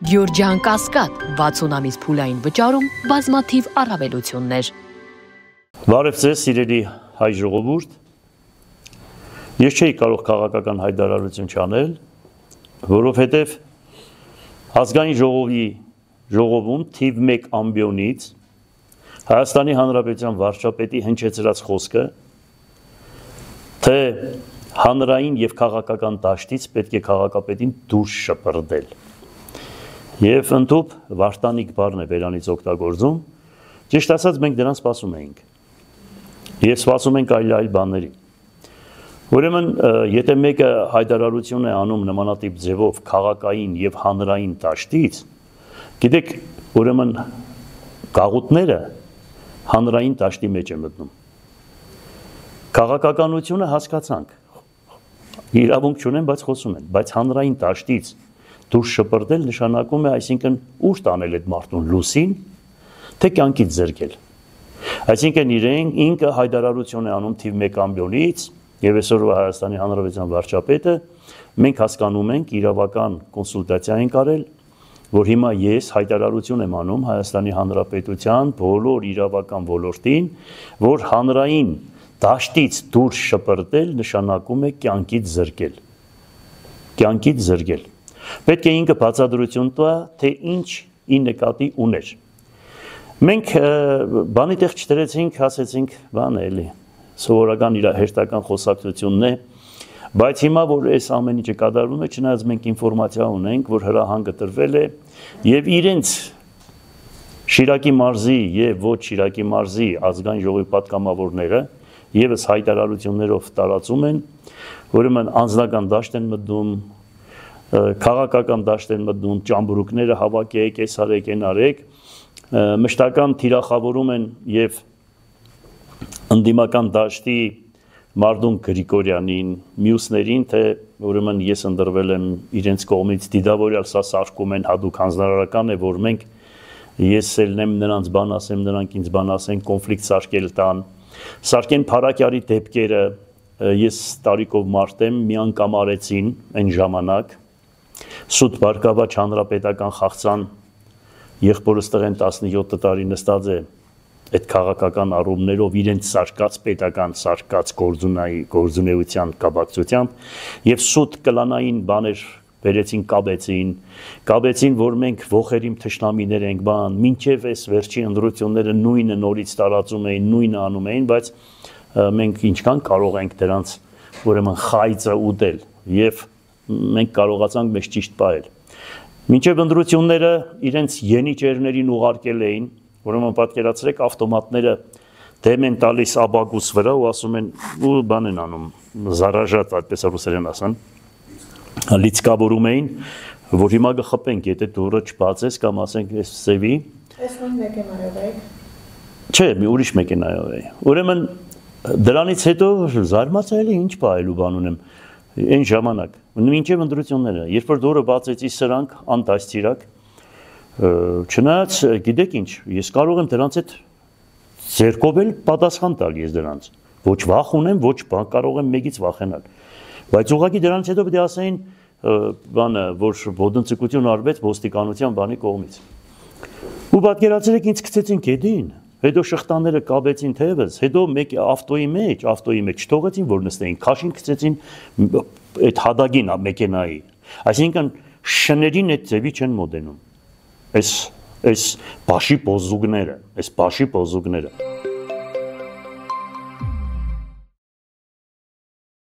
Գյորջյան Կասկադ 60 ամիս փուլային վճարում բազմաթիվ առավելություններ։ Բարև ձեզ, սիրելի հայ ժողովուրդ։ Ես չէի կարող քաղաքական հայտարարություն չանել, որովհետև ազգային ժողովում թիվ 1 ամբիոնից Հայաստանի Հանրապետության վարչապետի հնչեցրած խոսքը, թե հանրային եւ քաղաքական դաշտից պետք է քաղաքապետին դուրս շպրտել։ Եվ ընդհուպ վարտանիկ բառն է վերանից օգտագործում, ճիշտ ասած մենք դրան սպասում էինք։ Եվ սպասում ենք այլ բաների։ Ուրեմն, եթե մեկը հայտարարություն է անում նմանատիպ ձևով քաղաքային եւ հանրային դաշտից, գիտեք, ուրեմն գաղութները հանրային դաշտի մեջ է մտնում։ Քաղաքականությունը հասկացանք։ Իրավունք չունեն, բայց խոսում են, բայց հանրային դաշտից դուրս շպրտել նշանակում է, այսինքն ուր տանել այդ մարդուն լուսին, թե կյանքից զրկել։ Այսինքն ինքը հայտարարություն է անում թիվ 1 ամբիոնից եւ այսօրվա Հայաստանի Հանրապետության վարչապետը, մենք հասկանում ենք, իրավական կոնսուլտացիա ենք արել, որ հիմա ես հայտարարություն եմ անում Հայաստանի Հանրապետության բոլոր իրավական ոլորտին, որ հանրային դաշտից դուրս շպրտել նշանակում է կյանքից զրկել։ Կյանքից զրկել։ Պետք է ինքը բացատրություն տա, թե ինչ ի նկատի ուներ։ Մենք բանի տեղ չդրեցինք, ասեցինք, բան է էլի, սովորական իր հերթական խոսակցությունն է, բայց հիմա որ այս ամեն ինչը կատարվում է, չնայած մենք ինֆորմացիա ունենք, որ հրահանգը տրվել է եւ իրենց Շիրակի մարզի եւ ոչ Շիրակի մարզի ազգային ժողովի պատգամավորները եւս հայտարարություններով տարածում են, ուրեմն անձնական դաշտ են մտնում, քաղաքական դաշտ են մտնում, ճամբրուկները հավաքեք, այս արեք, այն արեք, մշտական թիրախավորում են եւ ընդդիմական դաշտի Մարդուն Գրիգորյանին, մյուսներին, թե ուրեմն ես ընդրվել եմ իրենց կողմից դիդավորյալ, սա սարքում են հadoop հանձնարարական է, որ մենք ես ելնեմ նրանց բան ասեմ, նրանք ինձ բան ասեն, կոնֆլիկտ սարքել տան, սարքեն Փարակյարի դեպքերը, ես տարիքով մարդ եմ, մի անգամ արեցին այն ժամանակ, Սուտ Բարգավաճ հանրապետական խաղցան եղբորս տղեն 17 տարի նստած է այդ քաղաքական առումներով իրենց սարկած պետական սարկած գործունեության կապակցությամբ եւ սուտ կլանային բաներ վերեցին կաբեցին, որ մենք ողերիմ թշնամիներ ենք բան, մինչև այս վերջի ընտրությունները նույնը նորից տարածում էին, նույնը անում էին, բայց մենք ինչքան կարող ենք դրանց ուրեմն խայծը ուտել եւ մենք կարողացանք մեզ ճիշտ պահել։ Մինչև ընտրությունները իրենց յենիչերներին ուղարկել էին, ուրեմն պատկերացրեք ավտոմատները դեմ են տալիս աբագուս վրա ու ասում են ու բան են անում, զարաժատ, այդպես ռուսերեն ասան, լիցկավորում էին, որ հիմա կխփենք, եթե դուրը չբացես կամ ասենք այս սևի։ Այս նույն մեքենայով եք։ Չէ, մի ուրիշ մեքենայով է։ Ուրեմն դրանից հետո զարմացել է ինչ պահելու բան ունեմ այն ժամանակ, մինչև ընտրությունները, երբ որ դուրը բացեցի սրանք անտասցիրակ, չնայած գիտեք ինչ, ես կարող եմ դրանց հետ ձերկով էլ պատասխան տալ ես դրանց, ոչ վախ ունեմ, ոչ կարող եմ մեկից վախենալ, բայց ուղղակի դրանից հետո պետք է ասեին բանը, որ ոտնձգություն արվեց ոստիկանության բանի կողմից։ Ու պատկերացրեք ինձ գցեցին գետին, հետո շղթաները կաբեցին թևս, հետո մեկ ավտոյի մեջ չթողեցին, որ նստեին, քաշին գցեցին այդ հադագին մեքենայի, այսինքն շներին այդ ձևի չեն մոտենում, այս բաշի պոզուկները,